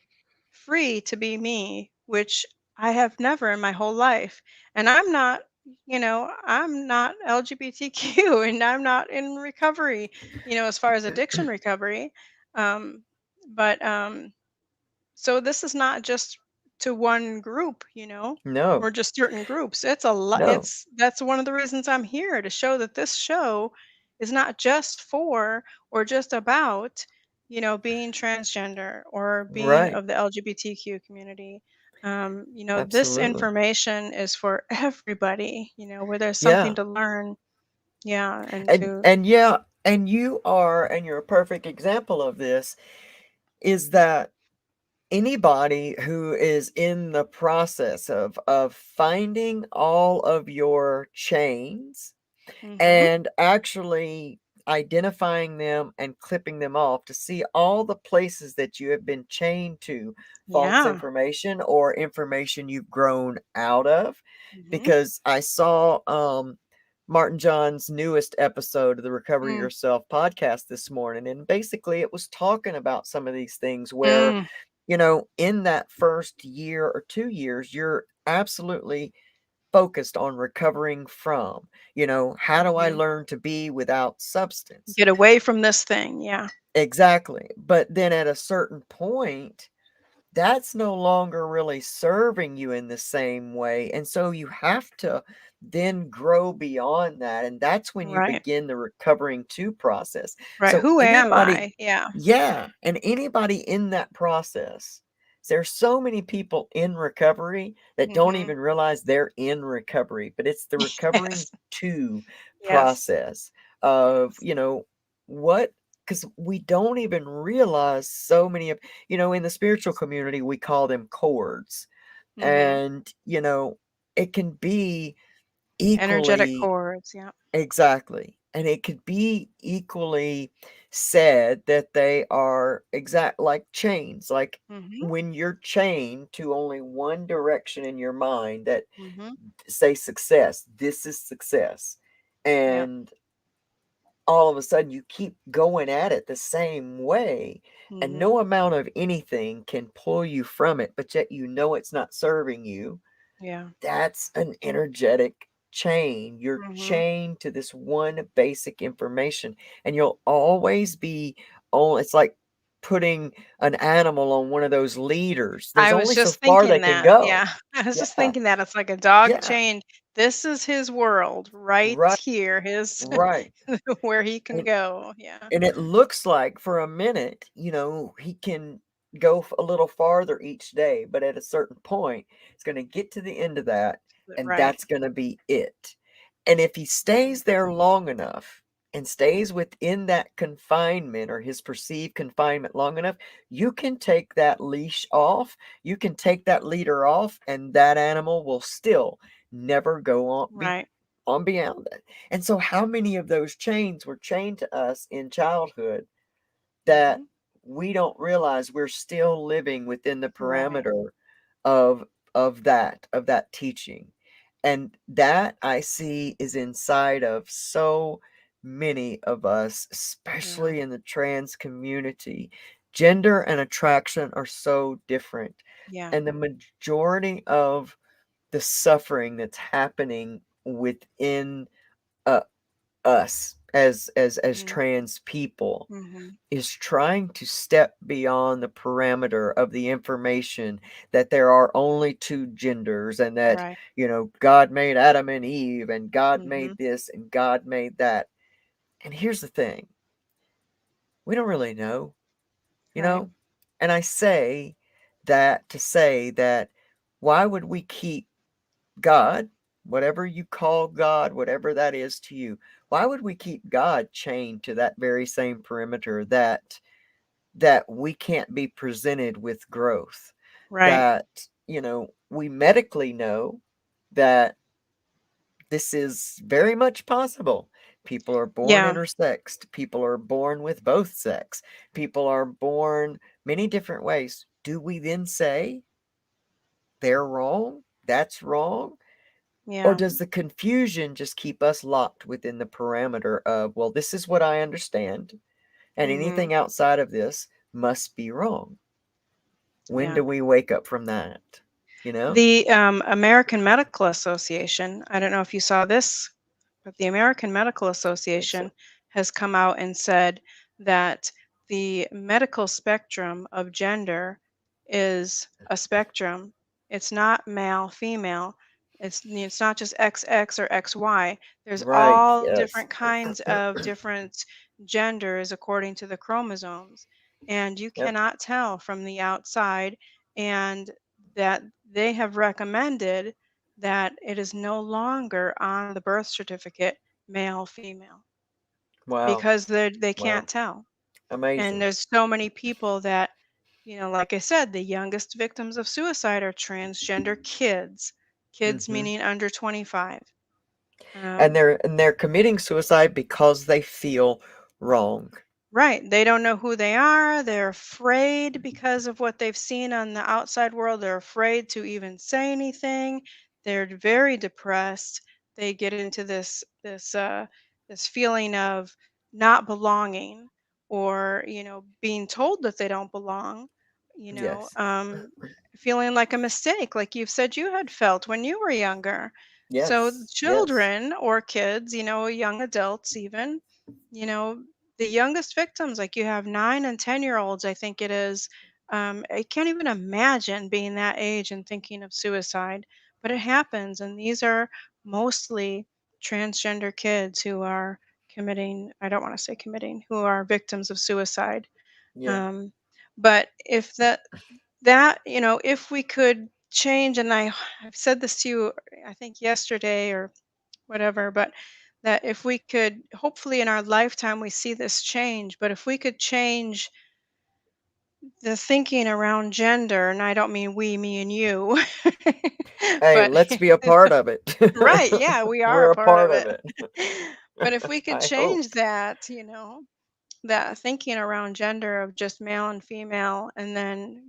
free to be me, which I have never in my whole life. And I'm not LGBTQ, and I'm not in recovery, as far as addiction recovery. Um, but so this is not just to one group, No, or just certain groups. It's a lot. no. It's That's one of the reasons I'm here, to show that this show is not just for or just about, being transgender or being Right. of the LGBTQ community. This Absolutely. information is for everybody, where there's something Yeah. to learn. Yeah, and And to and yeah, and you're a perfect example of this, is that anybody who is in the process of finding all of your chains Mhm. and actually identifying them and clipping them off to see all the places that you have been chained to false Yeah. information or information you've grown out of. Mhm. Because I saw Martin John's newest episode of the Recover Mm. Yourself podcast this morning, and basically it was talking about some of these things where, Mm. in that first year or 2 years, you're absolutely focused on recovering from, how do I Mhm. learn to be without substance? Get away from this thing. Yeah. Exactly. But then at a certain point, that's no longer really serving you in the same way. And so you have to then grow beyond that. And that's when you Right. begin the recovering to process. Right. So Who am anybody, I? Yeah. yeah, and anybody in that process, there's so many people in recovery that don't Mhm. even realize they're in recovery, but it's the recovering Yes. to Yes. process of, Yes. what, because we don't even realize so many of, in the spiritual community, we call them chords. Mhm. And, it can be Energetic equally, cords. Yeah. exactly. And it could be equally said that they are exact like chains. Like Mhm. when you're chained to only one direction in your mind that Mhm. say success, this is success. Yep. And all of a sudden you keep going at it the same way, and Mhm. no amount of anything can pull you from it, but yet it's not serving you. Yeah. That's an energetic chain. You're Mhm. chained to this one basic information, and you'll always be on. It's like putting an animal on one of those leaders. There's I was only so just far they thinking can that. go. Yeah. I was just Yeah, thinking that it's like a dog yeah, chained. This is his world right right, here. His right. where he can And go. Yeah. And it looks like for a minute, he can go a little farther each day, but at a certain point, it's going to get to the end of that, and Right. that's going to be it. And if he Mhm. stays there long enough and stays within that confinement or his perceived confinement long enough, you can take that leash off, you can take that leader off, and that animal will still never go Right. on beyond it. And so, how many of those chains were chained to us in childhood that Mhm. we don't realize we're still living within the Right. parameter of of that teaching? And that I see is inside of so many of us, Yeah. especially in the trans community. Gender and attraction are so different, Yeah. and the majority of the suffering that's happening within uh, us as Mhm. trans people Mhm. is trying to step beyond the parameter of the information that there are only two genders, and that Right. God made Adam and Eve, and God Mhm. made this and God made that. And here's the thing, we don't really know, you Right. know and I say that to say that, why would we keep God, whatever you call God, whatever that is to you, why would we keep God chained to that very same perimeter that we can't be presented with growth? Right. That, we medically know that this is very much possible. People are born Yeah. intersexed, people are born with both sex, people are born many different ways. Do we then say they're wrong? That's wrong? Or Yeah. does the confusion just keep us locked within the parameter of, well, this is what I understand, and Mhm. anything outside of this must be wrong? When Yeah. do we wake up from that? You know? The American Medical Association, I don't know if you saw this, but the American Medical What's Association up? has come out and said that the medical spectrum of gender is a spectrum, It's not male, female. It's not just XX or XY. There's Right. all Yes. different kinds of different genders according to the chromosomes. And you Yep. cannot tell from the outside. And that they have recommended that it is no longer on the birth certificate male, female, Wow. because they Wow. can't tell. And Amazing. there's so many people that, like I said, the youngest victims of suicide are transgender kids. Kids Hmm. meaning under 25. And Um, they're committing suicide because they feel wrong. Right. They don't know who they are. They're afraid because of what they've seen on the outside world. They're afraid to even say anything. They're very depressed. They get into this feeling of not belonging, or, being told that they don't belong, you know, Yes. um, feeling like a mistake, like you've said you had felt when you were younger. So Yes. Yes. children or kids, young adults even, you know, the youngest victims, like you have 9 and 10-year-olds, I think it is. I can't even imagine being that age and thinking of suicide, but it happens. And these are mostly transgender kids who are committing, I don't want to say committing, who are victims of suicide. Yeah. Um, but if if we could change, and I've said this to you, I think yesterday or whatever, but that if we could, hopefully in our lifetime, we see this change, but if we could change the thinking around gender, and I don't mean we, me, and you, Hey, but let's be a part of it. right, yeah, we are We're a a part part of of it. it. But if we could I change hope. that, that thinking around gender of just male and female, and then,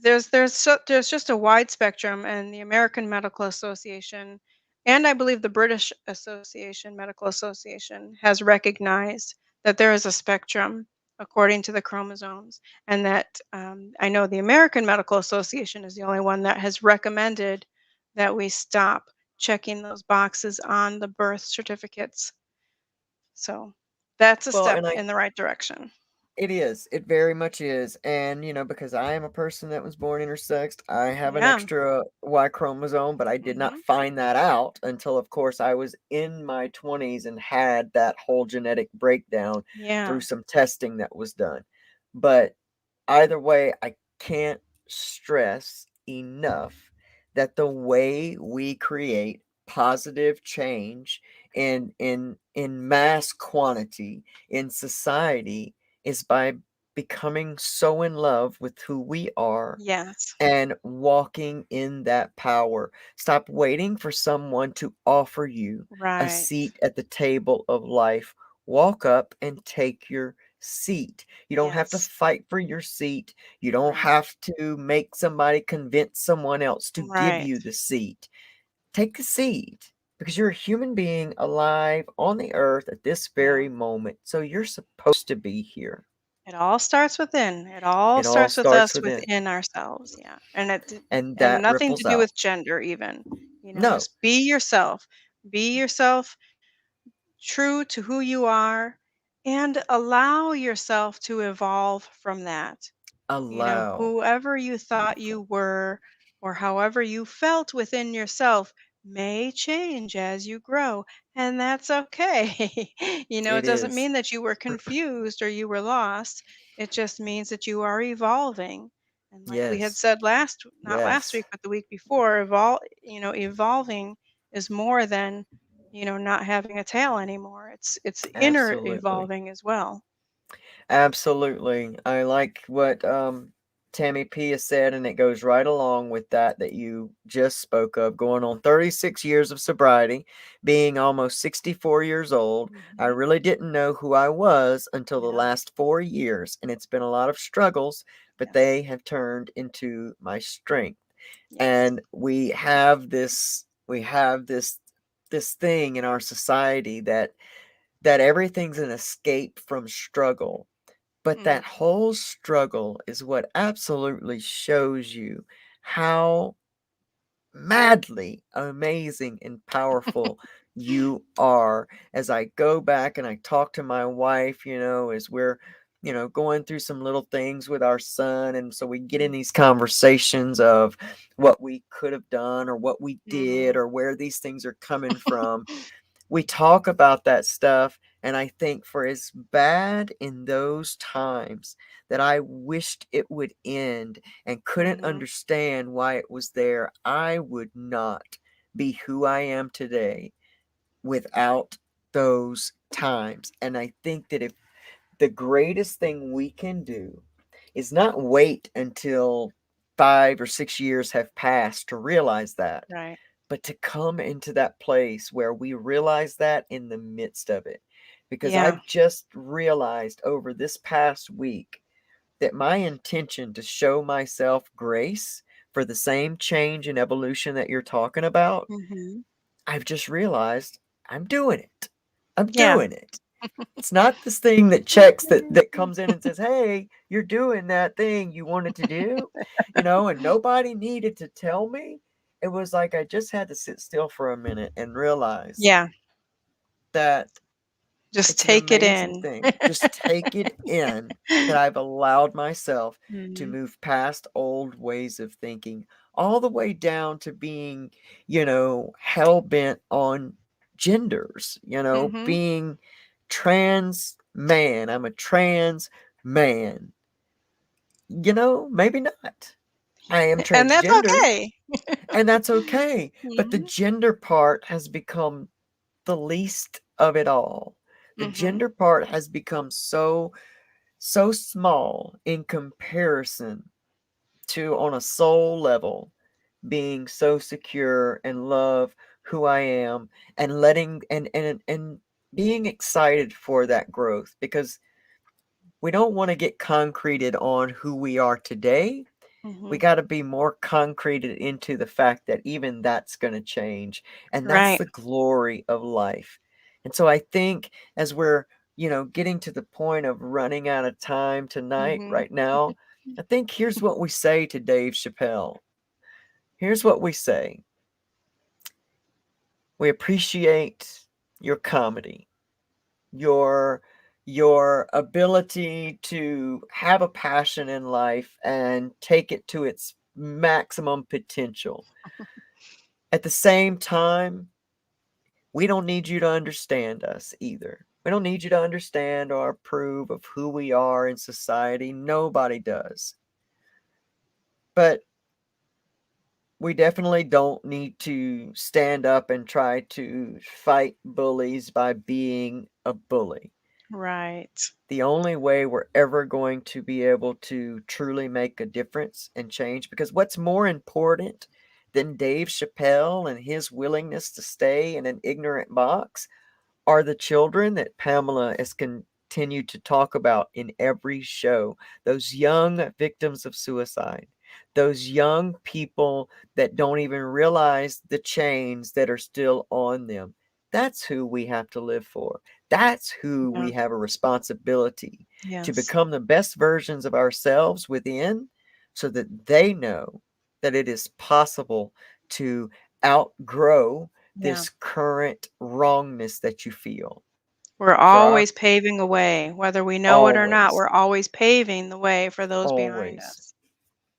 there's just a wide spectrum, and the American Medical Association, and I believe the British Association Medical Association has recognized that there is a spectrum according to the chromosomes, and that, I know the American Medical Association is the only one that has recommended that we stop checking those boxes on the birth certificates. So that's a Well, step and I in the right direction. it is. It very much is. And, because I am a person that was born intersexed, I have an Yeah. extra Y chromosome, but I did not Hmm. find that out until, of course, I was in my 20s and had that whole genetic breakdown through Yeah. some testing that was done. But either way, I can't stress enough that the way we create positive change in mass quantity in society is by becoming so in love with who we are Yes. and walking in that power. Stop waiting for someone to offer you a Right. seat at the table of life. Walk up and take your seat. You don't have to Yes. fight for your seat. You don't Right. have to make somebody convince someone else to give Right. you the seat. Take the seat because you're a human being alive on the earth at this Yeah. very moment. So you're supposed to be here. It all starts within. It all It all starts with starts us within, within ourselves. Yeah. and And that nothing to ripples do with out. gender even. No, Just be yourself. Be yourself, true to who you are, and allow yourself to evolve from that. allow. Whoever you thought you were, or however you felt within yourself, may change as you grow, and that's okay. It It doesn't is. mean that you were confused or you were lost. It just means that you are evolving. And like we had Yes. said not last Yes. week, but the week before, evolving is more than, not having a tail anymore. It's inner Absolutely. evolving as well. Absolutely. I like what Tammy P has said, and it goes right along with that you just spoke of. Going on 36 years of sobriety, being almost 64 years old, I Hmm. really didn't know who I was until the Yeah. last 4 years, and it's been a lot of struggles, but Yes. they have turned into my strength. Yes. And we have this thing in our society that everything's an escape from struggle. But that Hmm. whole struggle is what absolutely shows you how madly amazing and powerful you are. As I go back and I talk to my wife, as we're going through some little things with our son. And so we get in these conversations of what we could have done or what we did Mhm. or where these things are coming from. We talk about that stuff. And I think for as bad in those times that I wished it would end and couldn't Mhm. understand why it was there, I would not be who I am today without those times. And I think that if the greatest thing we can do is not wait until 5 or 6 years have passed to realize that, Right. but to come into that place where we realize that in the midst of it. Because Yeah. I've just realized over this past week that my intention to show myself grace for the same change and evolution that you're talking about, Mhm. I've just realized I'm doing it. I'm Yeah. doing it. It's not this thing that checks that comes in and says, "Hey, you're doing that thing you wanted to do," and nobody needed to tell me. It was like I just had to sit still for a minute and realize Yeah. that Just it's an take it amazing in. thing. Just take it in that I've allowed myself to Mhm. move past old ways of thinking, all the way down to being, hell bent on genders, Mhm. being trans man. I'm a trans man. Maybe not. I am And that's transgender, okay. and that's okay. But the Mhm. gender part has become the least of it all. The Mhm. gender part has become so small in comparison to, on a soul level, being so secure and love who I am, and letting and being excited for that growth, because we don't want to get concreted on who we are today. We Mhm. got to be more concreted into the fact that even that's going to change. And that's Right. the glory of life. And so I think as we're, getting to the point of running out of time tonight, Mhm. right now, I think here's what we say to Dave Chappelle. Here's what we say: we appreciate your comedy, your ability to have a passion in life and take it to its maximum potential. At the same time, we don't need you to understand us either. We don't need you to understand or approve of who we are in society. Nobody does. But we definitely don't need to stand up and try to fight bullies by being a bully. Right. The only way we're ever going to be able to truly make a difference and change, because what's more important than Dave Chappelle and his willingness to stay in an ignorant box are the children that Pamela has continued to talk about in every show. Those young victims of suicide, those young people that don't even realize the chains that are still on them. That's who we have to live for. That's who Yeah. we have a responsibility to Yes. become the best versions of ourselves within, so that they know that it is possible to outgrow Yeah. this current wrongness that you feel. We're For our always paving a way, whether we know it or not, always, we're always paving the way for those behind always, us.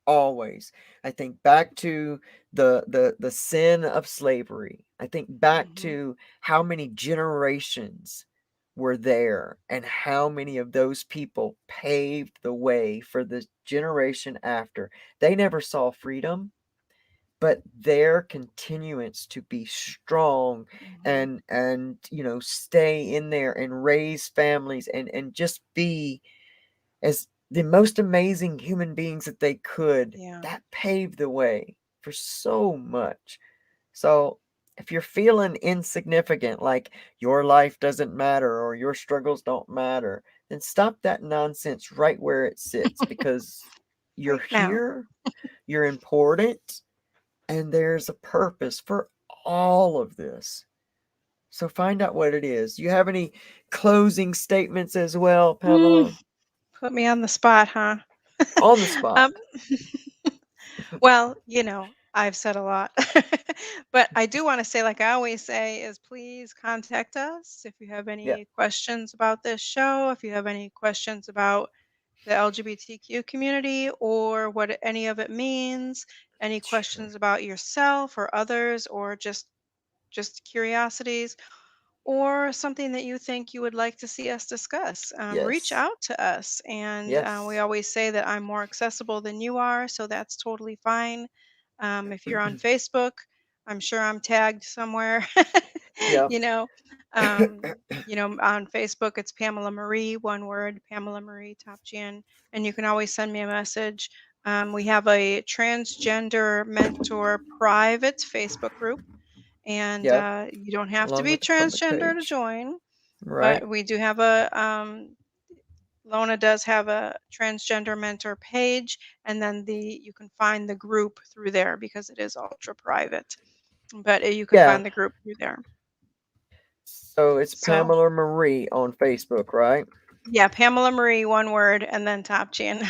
always. I think back to the sin of slavery. I think back Mhm. to how many generations were there and how many of those people paved the way for the generation after. They never saw freedom, but their continuance to be strong Mhm. and stay in there and raise families and just be as the most amazing human beings that they could, Yeah. that paved the way for so much. So if you're feeling insignificant, like your life doesn't matter or your struggles don't matter, then stop that nonsense right where it sits, because you're Right now. here, you're important, and there's a purpose for all of this. So find out what it is. You have any closing statements as well, Mm, Pamela? put me on the spot, huh? On the spot. Um, well, I've said a lot. But I do want to say, like I always say, is please contact us if you have Yeah. any questions about this show, if you have any questions about the LGBTQ community or what any of it means, any Sure. questions about yourself or others, or just curiosities, or something that you think you would like to see us discuss, reach Yes. out to us. And we Yes. always say that I'm more accessible than you are, so that's totally fine. If you're on Facebook, I'm sure I'm tagged somewhere. Yep. you know, um, on Facebook, it's Pamela Marie, one word, Pamela Marie Topjian, and you can always send me a message. We have a transgender mentor private Facebook group, and Yep. you don't have to Along be with the public transgender to page. join, Right. but we do have a Lona does have a transgender mentor page, and then the you can find the group through there because it is ultra private. But you can Yeah. find the group through there. So it's So Pamela Marie on Facebook, right? yeah, Pamela Marie, one word, and then Top Chin.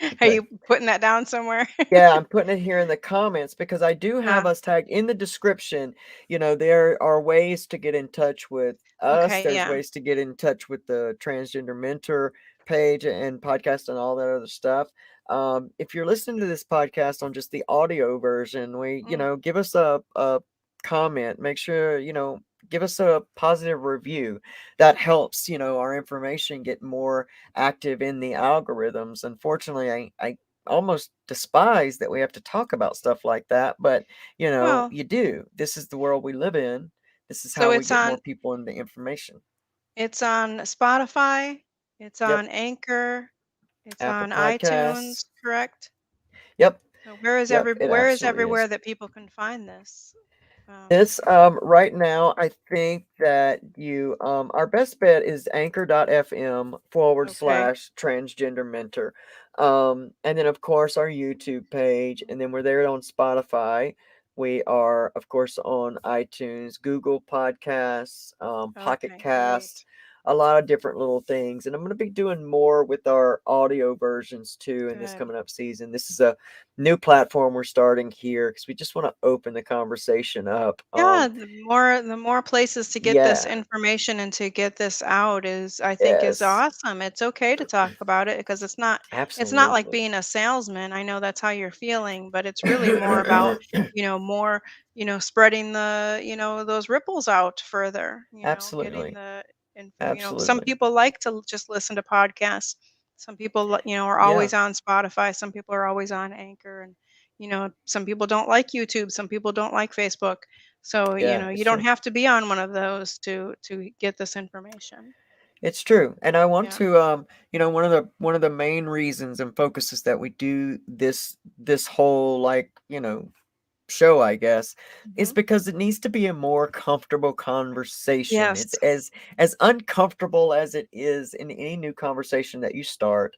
Are Okay. you putting that down somewhere? Yeah, I'm putting it here in the comments because I do have Ah, us tagged in the description. There are ways to get in touch with us. okay, There's yeah. ways to get in touch with the Transgender Mentor page and podcast and all that other stuff. If you're listening to this podcast on just the audio version, Mm. give us a comment. Make sure, give us a positive review. That helps, our information get more active in the algorithms. Unfortunately, I almost despise that we have to talk about stuff like that, but Well, you do. This is the world we live in. This is so how we get more people into information. it's on Spotify, it's Yep. on Anchor, it's Apple on iTunes, Podcasts. correct? Yep. So Yep. It where is absolutely is. everywhere that people can find this? Um, This right now, I think that our best bet is anchor.fm forward okay, slash transgender mentor. And then of course our YouTube page, and then we're there on Spotify. We are of course on iTunes, Google Podcasts, Pocket okay, Cast, great. a lot of different little things. And I'm going to be doing more with our audio versions too in this Good. coming up season. This is a new platform we're starting here because we just want to open the conversation up. Yeah, the more places to get this Yeah, information and to get this out is, I think, is yes, awesome. It's okay to talk about it because it's not like absolutely. being a salesman. I know that's how you're feeling, but it's really more about, more, spreading those ripples out further, getting Absolutely, the info, some absolutely. people like to just listen to podcasts. Some people, are Yeah, always on Spotify, some people are always on Anchor, and some people don't like YouTube, some people don't like Facebook, so, yeah, you it's don't true. have to be on one of those to get this information. It's true. And I want Yeah. to one of the main reasons and focuses that we do this whole show, I guess, is Mhm. because it needs to be a more comfortable conversation. Yes. It's as uncomfortable as it is in any new conversation that you start.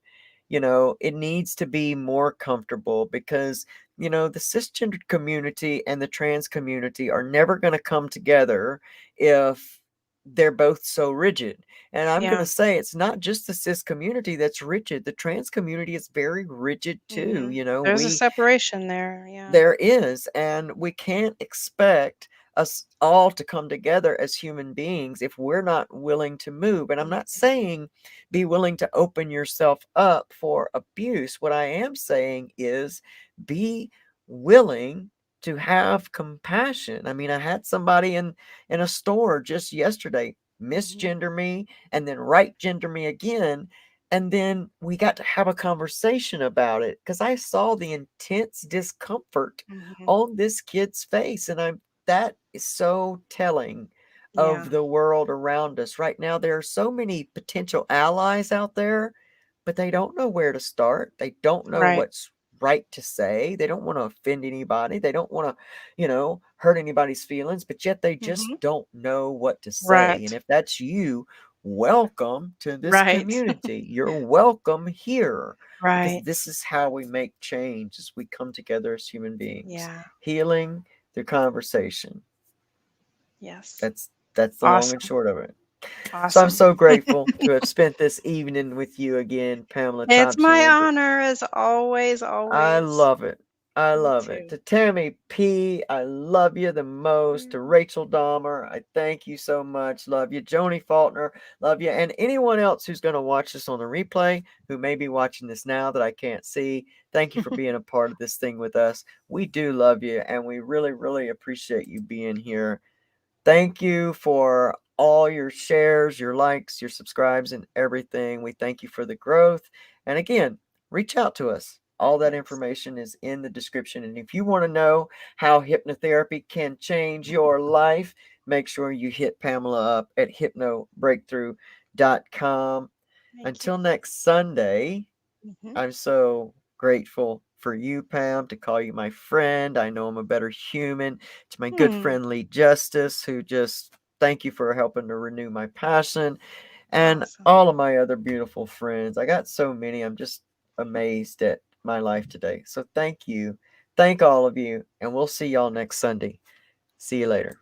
It needs to be more comfortable because the cisgender community and the trans community are never going to come together if they're both so rigid. And I'm going Yeah. to say it's not just the cis community that's rigid. The trans community is very rigid too. Mhm. There's a separation there, yeah. There is, and we can't expect us all to come together as human beings if we're not willing to move. And I'm not Mhm. saying be willing to open yourself up for abuse. What I am saying is be willing to have compassion. I mean, I had somebody in a store just yesterday Mhm. misgender me and then right gender me again, and then we got to have a conversation about it because I saw the intense discomfort Mhm. on this kid's face. And that is so telling Yeah. of the world around us right now. There are so many potential allies out there, but they don't know where to start. They don't know Right. what's right to say. They don't want to offend anybody. They don't want to, hurt anybody's feelings, but yet they just Mhm. don't know what to say. And Right. if that's you, welcome to this Right. community. You're welcome here because Right. this is how we make change as we come together as human beings. Yeah. Healing through conversation. Yes. That's the long and Awesome. short of it. So I'm Awesome. so grateful to have spent this evening with you again, Pamela It's my Topjian. honor as always, I always. love it. I Me love it. too. To Tammy P, I love you the most. To Mm. Rachel Dahmer, I thank you so much. Love you. Joni Faulkner, love you. And anyone else who's going to watch this on the replay, who may be watching this now that I can't see, thank you for being a part of this thing with us. We do love you, and we really, really appreciate you being here. Thank you for all your shares, your likes, your subscribes, and everything. We thank you for the growth. And again, reach out to us. All that Yes. information is in the description. And if you want to know how hypnotherapy can change your life, make sure you hit Pamela up at hypnobreakthrough.com. Thank you. Until next Sunday, Hmm. I'm so grateful for you, Pam, to call you my friend. I know I'm a better human. To my good Hmm. friend Lee Justice, who just thank you for helping to renew my passion, and Awesome. all of my other beautiful friends. I got so many. I'm just amazed at my life today. So thank you. Thank all of you, and we'll see y'all next Sunday. See you later.